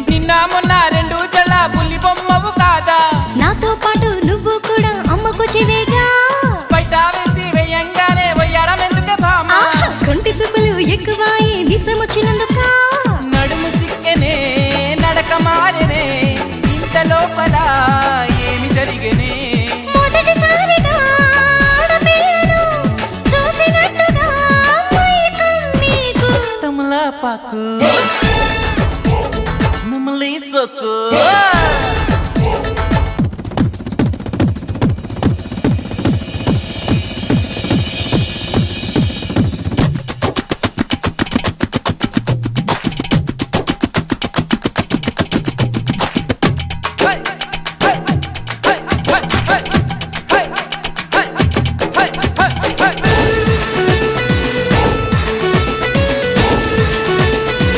నిన్న మొన్న రెండు జళ్ళ పులి బొమ్మవు కాదా, నాతో పాటు నువ్వు కూడా అమ్మకు చెవేగా. బయట వేసి వేయంగానే వయ్యారం ఎందుకే భామ, కొంటి చూపులు ఎక్కువాయి విసమొచ్చినందుక. నడుము చిక్కెనే నడక మారెనే, ఇంత లోపల ఏమి జరిగనే. మొదటిసారిగా ఆడపిల్లను చూసినట్టుగా మైకం నీకు. తమలపాకు నమలి సొక్కు